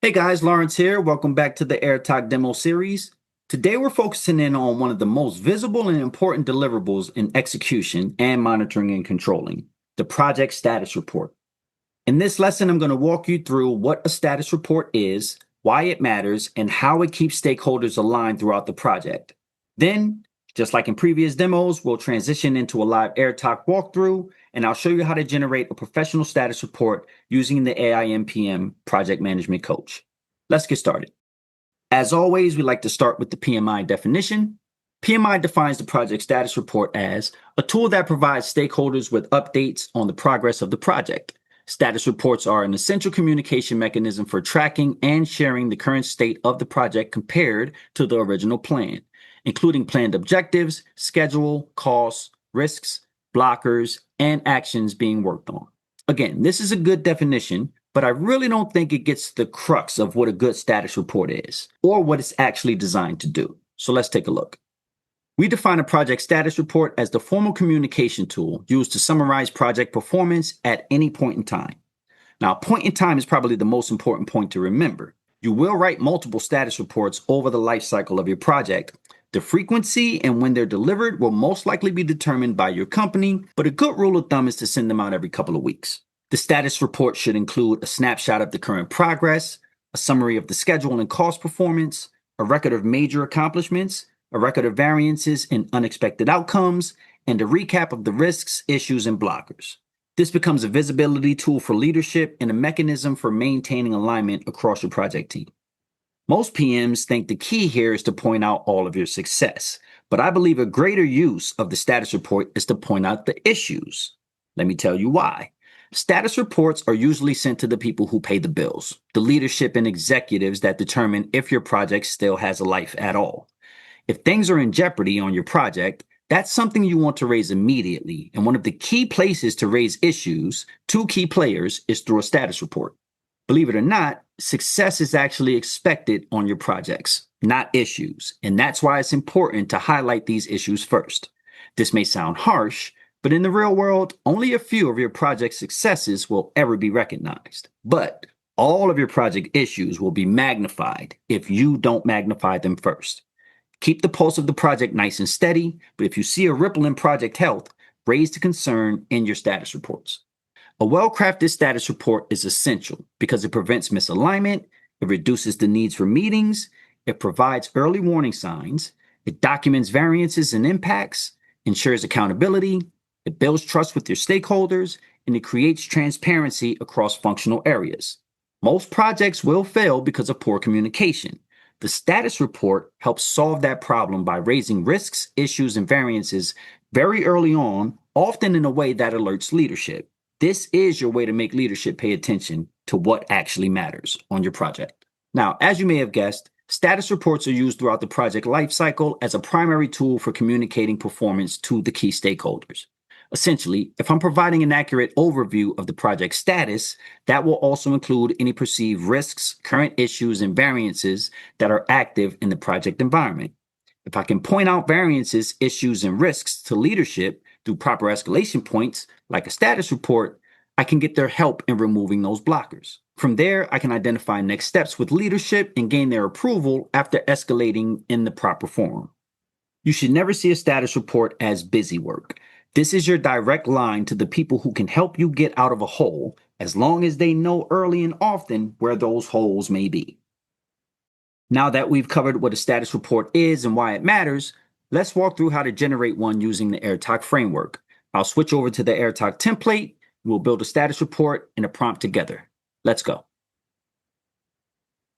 Hey guys, Lawrence here. Welcome back to the AIRTOC demo series. Today we're focusing in on one of the most visible and important deliverables in execution and monitoring and controlling, the project status report. In this lesson, I'm going to walk you through what a status report is, why it matters, and how it keeps stakeholders aligned throughout the project. Then, just like in previous demos, we'll transition into a live AIRTOC walkthrough, and I'll show you how to generate a professional status report using the Aimpm project management coach. Let's get started. As always, we like to start with the PMI definition. PMI defines the project status report as a tool that provides stakeholders with updates on the progress of the project. Status reports are an essential communication mechanism for tracking and sharing the current state of the project compared to the original plan, including planned objectives, schedule, costs, risks, blockers, and actions being worked on. Again, this is a good definition, but I really don't think it gets to the crux of what a good status report is or what it's actually designed to do. So let's take a look. We define a project status report as the formal communication tool used to summarize project performance at any point in time. Now, point in time is probably the most important point to remember. You will write multiple status reports over the life cycle of your project. The frequency and when they're delivered will most likely be determined by your company, but a good rule of thumb is to send them out every couple of weeks. The status report should include a snapshot of the current progress, a summary of the schedule and cost performance, a record of major accomplishments, a record of variances and unexpected outcomes, and a recap of the risks, issues, and blockers. This becomes a visibility tool for leadership and a mechanism for maintaining alignment across your project team. Most PMs think the key here is to point out all of your success, but I believe a greater use of the status report is to point out the issues. Let me tell you why. Status reports are usually sent to the people who pay the bills, the leadership and executives that determine if your project still has a life at all. If things are in jeopardy on your project, that's something you want to raise immediately. And one of the key places to raise issues to key players is through a status report. Believe it or not, success is actually expected on your projects, not issues. And that's why it's important to highlight these issues first. This may sound harsh, but in the real world, only a few of your project successes will ever be recognized. But all of your project issues will be magnified if you don't magnify them first. Keep the pulse of the project nice and steady, but if you see a ripple in project health, raise the concern in your status reports. A well-crafted status report is essential because it prevents misalignment, it reduces the needs for meetings, it provides early warning signs, it documents variances and impacts, ensures accountability, it builds trust with your stakeholders, and it creates transparency across functional areas. Most projects will fail because of poor communication. The status report helps solve that problem by raising risks, issues, and variances very early on, often in a way that alerts leadership. This is your way to make leadership pay attention to what actually matters on your project. Now, as you may have guessed, status reports are used throughout the project lifecycle as a primary tool for communicating performance to the key stakeholders. Essentially, if I'm providing an accurate overview of the project status, that will also include any perceived risks, current issues, and variances that are active in the project environment. If I can point out variances, issues, and risks to leadership through proper escalation points, like a status report, I can get their help in removing those blockers. From there, I can identify next steps with leadership and gain their approval after escalating in the proper form. You should never see a status report as busy work. This is your direct line to the people who can help you get out of a hole, as long as they know early and often where those holes may be. Now that we've covered what a status report is and why it matters, let's walk through how to generate one using the AIRTOC framework. I'll switch over to the AIRTOC template. We'll build a status report and a prompt together. Let's go.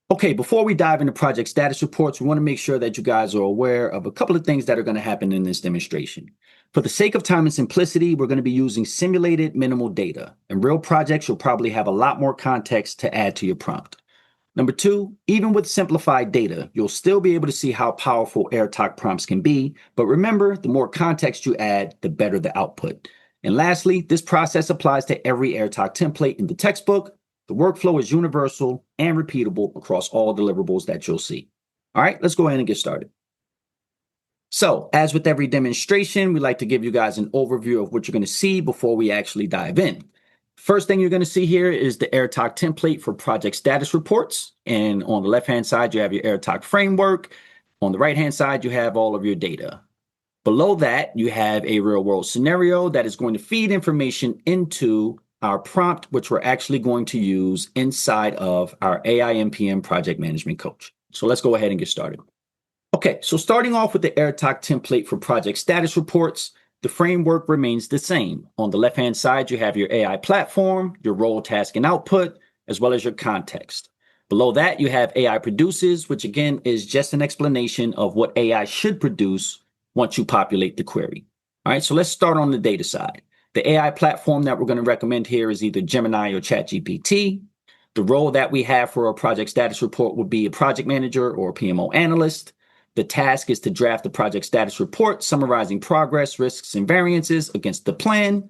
Okay, before we dive into project status reports, we want to make sure that you guys are aware of a couple of things that are going to happen in this demonstration. For the sake of time and simplicity, we're going to be using simulated minimal data. In real projects, you'll probably have a lot more context to add to your prompt. Number two, even with simplified data, you'll still be able to see how powerful AIRTOC prompts can be. But remember, the more context you add, the better the output. And lastly, this process applies to every AIRTOC template in the textbook. The workflow is universal and repeatable across all deliverables that you'll see. All right, let's go ahead and get started. So, as with every demonstration, we like to give you guys an overview of what you're going to see before we actually dive in. First thing you're going to see here is the AIRTOC template for project status reports. And on the left-hand side, you have your AIRTOC framework. On the right-hand side, you have all of your data. Below that, you have a real-world scenario that is going to feed information into our prompt, which we're actually going to use inside of our Aimpm project management coach. So let's go ahead and get started. Okay, so starting off with the AIRTOC template for project status reports, the framework remains the same. On the left-hand side, you have your AI platform, your role, task, and output, as well as your context. Below that, you have AI produces, which again is just an explanation of what AI should produce once you populate the query. All right, so let's start on the data side. The AI platform that we're going to recommend here is either Gemini or ChatGPT. The role that we have for a project status report would be a project manager or a PMO analyst. The task is to draft the project status report, summarizing progress, risks, and variances against the plan.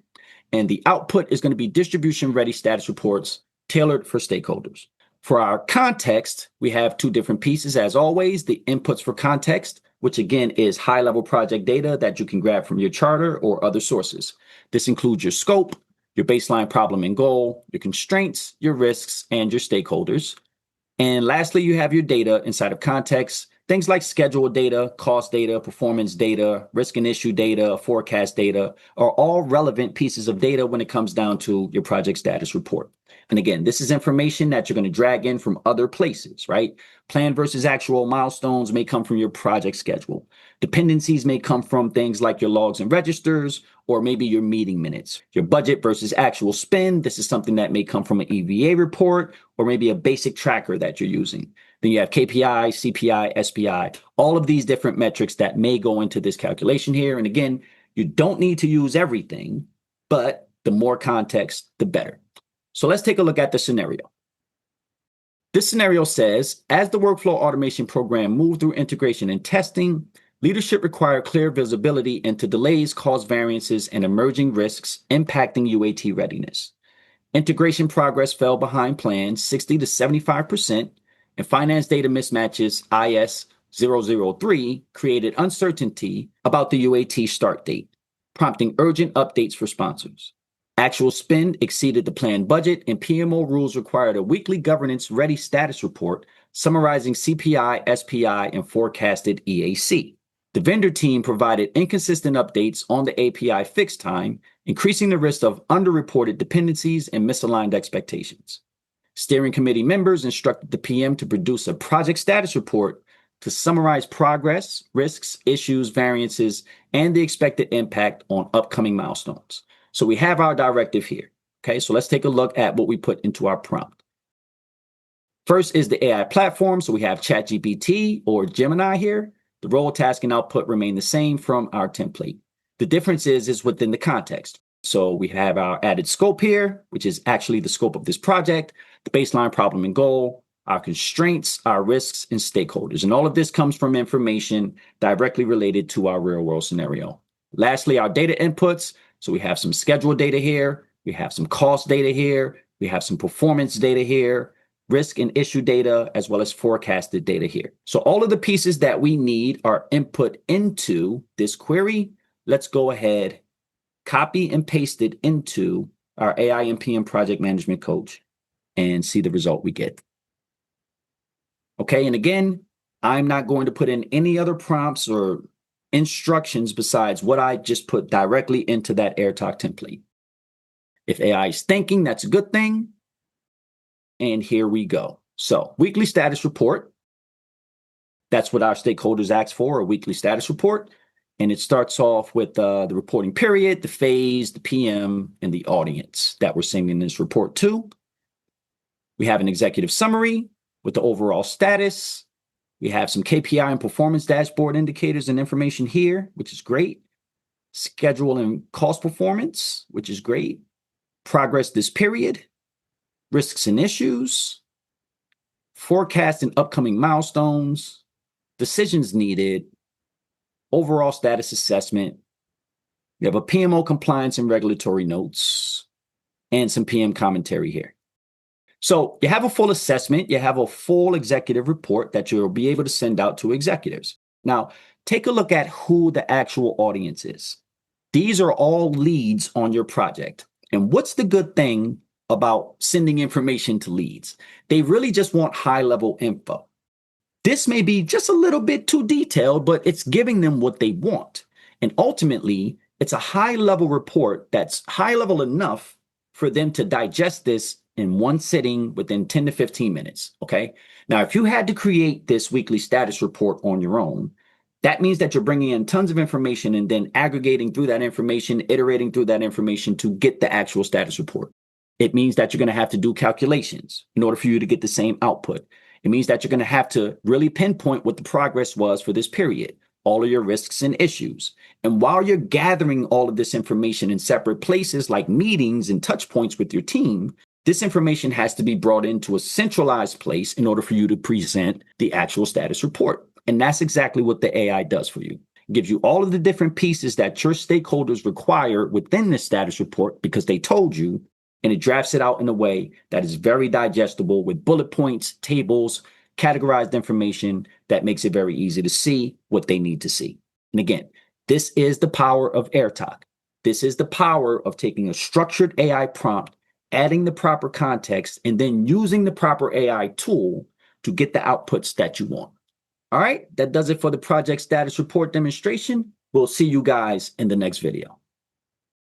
And the output is going to be distribution-ready status reports tailored for stakeholders. For our context, we have two different pieces as always. The inputs for context, which again is high-level project data that you can grab from your charter or other sources. This includes your scope, your baseline problem and goal, your constraints, your risks, and your stakeholders. And lastly, you have your data inside of context. Things like schedule data, cost data, performance data, risk and issue data, forecast data are all relevant pieces of data when it comes down to your project status report. And again, this is information that you're going to drag in from other places, right? Plan versus actual milestones may come from your project schedule. Dependencies may come from things like your logs and registers, or maybe your meeting minutes. Your budget versus actual spend. This is something that may come from an EVA report, or maybe a basic tracker that you're using. Then you have KPI, CPI, SPI, all of these different metrics that may go into this calculation here. And again, you don't need to use everything, but the more context, the better. So let's take a look at the scenario. This scenario says, as the workflow automation program moved through integration and testing, leadership required clear visibility into delays, cost variances, and emerging risks impacting UAT readiness. Integration progress fell behind plan 60 to 75%, and finance data mismatches IS 003 created uncertainty about the UAT start date, prompting urgent updates for sponsors. Actual spend exceeded the planned budget, and PMO rules required a weekly governance-ready status report summarizing CPI, SPI, and forecasted EAC. The vendor team provided inconsistent updates on the API fix time, increasing the risk of underreported dependencies and misaligned expectations. Steering committee members instructed the PM to produce a project status report to summarize progress, risks, issues, variances, and the expected impact on upcoming milestones. So we have our directive here. Okay, so let's take a look at what we put into our prompt. First is the AI platform. So we have ChatGPT or Gemini here. The role, task, and output remain the same from our template. The difference is within the context. So we have our added scope here, which is actually the scope of this project, the baseline problem and goal, our constraints, our risks, and stakeholders. And all of this comes from information directly related to our real-world scenario. Lastly, our data inputs. So we have some schedule data here, we have some cost data here, we have some performance data here, risk and issue data, as well as forecasted data here. So all of the pieces that we need are input into this query. Let's go ahead, copy and paste it into our Aimpm project management coach and see the result we get. Okay, and again, I'm not going to put in any other prompts or instructions besides what I just put directly into that AIRTOC template. If AI is thinking, that's a good thing. And here we go. So weekly status report. That's what our stakeholders asked for, a weekly status report. And it starts off with the reporting period, the phase, the PM, and the audience that we're sending this report to. We have an executive summary with the overall status. We have some KPI and performance dashboard indicators and information here, which is great. Schedule and cost performance, which is great. Progress this period. Risks and issues. Forecast and upcoming milestones. Decisions needed. Overall status assessment. We have a PMO compliance and regulatory notes. And some PM commentary here. So you have a full assessment, you have a full executive report that you'll be able to send out to executives. Now, take a look at who the actual audience is. These are all leads on your project. And what's the good thing about sending information to leads? They really just want high-level info. This may be just a little bit too detailed, but it's giving them what they want. And ultimately, it's a high-level report that's high-level enough for them to digest this in one sitting within 10 to 15 minutes, okay? Now, if you had to create this weekly status report on your own, that means that you're bringing in tons of information and then aggregating through that information, iterating through that information to get the actual status report. It means that you're going to have to do calculations in order for you to get the same output. It means that you're going to have to really pinpoint what the progress was for this period, all of your risks and issues. And while you're gathering all of this information in separate places like meetings and touch points with your team, this information has to be brought into a centralized place in order for you to present the actual status report. And that's exactly what the AI does for you. It gives you all of the different pieces that your stakeholders require within this status report because they told you, and it drafts it out in a way that is very digestible with bullet points, tables, categorized information that makes it very easy to see what they need to see. And again, this is the power of AIRTOC. This is the power of taking a structured AI prompt, adding the proper context, and then using the proper AI tool to get the outputs that you want. All right, that does it for the project status report demonstration. We'll see you guys in the next video.